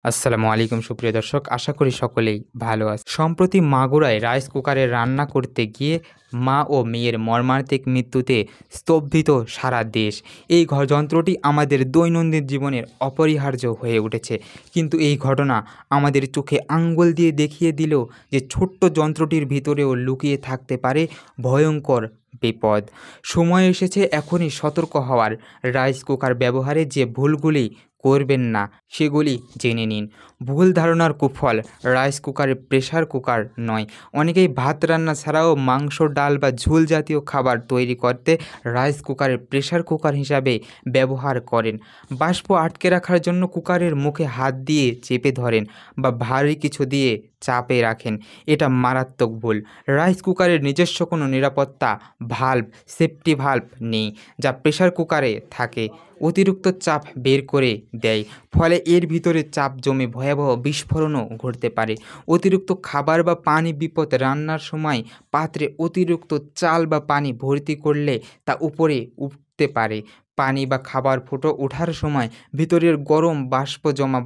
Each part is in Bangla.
আসসালামু আলাইকুম সুপ্রিয় দর্শক, আশা করি সকলেই ভালো আছে। সম্প্রতি মাগুরায় রাইস কুকারে রান্না করতে গিয়ে মা ও মেয়ের মর্মান্তিক মৃত্যুতে স্তব্ধিত সারা দেশ। এই যন্ত্রটি আমাদের দৈনন্দিন জীবনের অপরিহার্য হয়ে উঠেছে, কিন্তু এই ঘটনা আমাদের চোখে আঙ্গুল দিয়ে দেখিয়ে দিল যে ছোট্ট যন্ত্রটির ভিতরেও লুকিয়ে থাকতে পারে ভয়ঙ্কর বিপদ। সময় এসেছে এখনই সতর্ক হওয়ার। রাইস কুকার ব্যবহারে যে ভুলগুলি করবেন না সেগুলি জেনে নিন। ভুল ধারণার কুফল, রাইস কুকারে প্রেসার কুকার নয়। অনেকেই ভাত রান্না ছাড়াও মাংস, ডাল বা ঝোল জাতীয় খাবার তৈরি করতে রাইস কুকারে প্রেসার কুকার হিসাবে ব্যবহার করেন। বাষ্প আটকে রাখার জন্য কুকারের মুখে হাত দিয়ে চেপে ধরেন বা ভারী কিছু দিয়ে চাপে রাখেন। এটা মারাত্মক ভুল। রাইস কুকারের নিজস্ব কোনো নিরাপত্তা ভাল্ব, সেফটি ভাল্ব নেই, যা প্রেসার কুকারে থাকে। অতিরিক্ত চাপ বের করে দেয়, ফলে এর ভিতরে চাপ জমে ভয়াবহ বিস্ফোরণও ঘটতে পারে। অতিরিক্ত খাবার বা পানি বিপদ, রান্নার সময় পাত্রে অতিরিক্ত চাল বা পানি ভর্তি করলে তা উপরে উঠতে পারে। পানি বা খাবার ফুটো ওঠার সময় ভিতরের গরম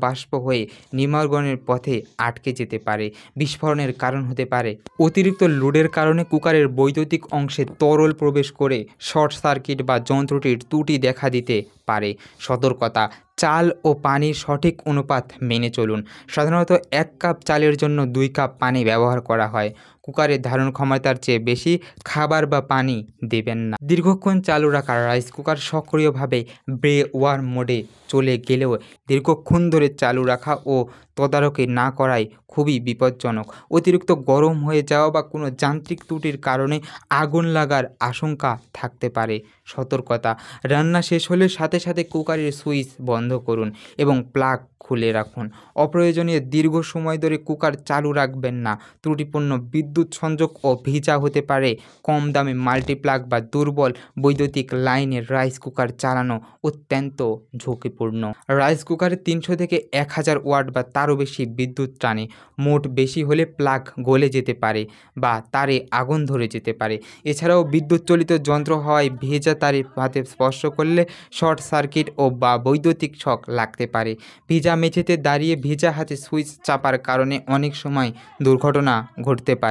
বাষ্প হয়ে নিমজ্জনের পথে আটকে যেতে পারে, বিস্ফোরণের কারণ হতে পারে। অতিরিক্ত লোডের কারণে কুকারের বৈদ্যুতিক অংশে তরল প্রবেশ করে শর্ট সার্কিট বা যন্ত্রটির ত্রুটি দেখা দিতে পারে। সতর্কতা, চাল ও পানির সঠিক অনুপাত মেনে চলুন। সাধারণত 1 কাপ চালের জন্য 2 কাপ পানি ব্যবহার করা হয়। কুকারের ধারণ ক্ষমতার চেয়ে বেশি খাবার বা পানি দেবেন না। দীর্ঘক্ষণ চালু রাখা, রাইস কুকার সক্রিয়ভাবে ব্রে ওয়ার্ম মোডে চলে গেলেও দীর্ঘক্ষণ ধরে চালু রাখা ও তদারকি না করাই খুবই বিপজ্জনক। অতিরিক্ত গরম হয়ে যাওয়া বা কোনো যান্ত্রিক ত্রুটির কারণে আগুন লাগার আশঙ্কা থাকতে পারে। সতর্কতা, রান্না শেষ হলে সাথে সাথে কুকারের সুইচ বন্ধ করুন এবং প্লাগ খুলে রাখুন। অপ্রয়োজনীয় দীর্ঘ সময় ধরে কুকার চালু রাখবেন না। ত্রুটিপূর্ণ বিদ্যুৎ সংযোগ ও ভিজা হতে পারে। কম দামে মাল্টিপ্লাগ বা দুর্বল বৈদ্যুতিক লাইনের রাইস কুকার চালানো অত্যন্ত ঝুঁকিপূর্ণ। রাইস কুকারে 300 থেকে 1000 ওয়াট বা তারও বেশি বিদ্যুৎ টানে। মোট বেশি হলে প্লাগ গলে যেতে পারে বা তারে আগুন ধরে যেতে পারে। এছাড়াও বিদ্যুৎ চালিত যন্ত্র হওয়ায় ভেজা তারে হাতে স্পর্শ করলে শর্ট সার্কিট ও বা বৈদ্যুতিক শক লাগতে পারে। ভিজা মেঝেতে দাঁড়িয়ে ভেজা হাতে সুইচ চাপার কারণে অনেক সময় দুর্ঘটনা ঘটতে পারে।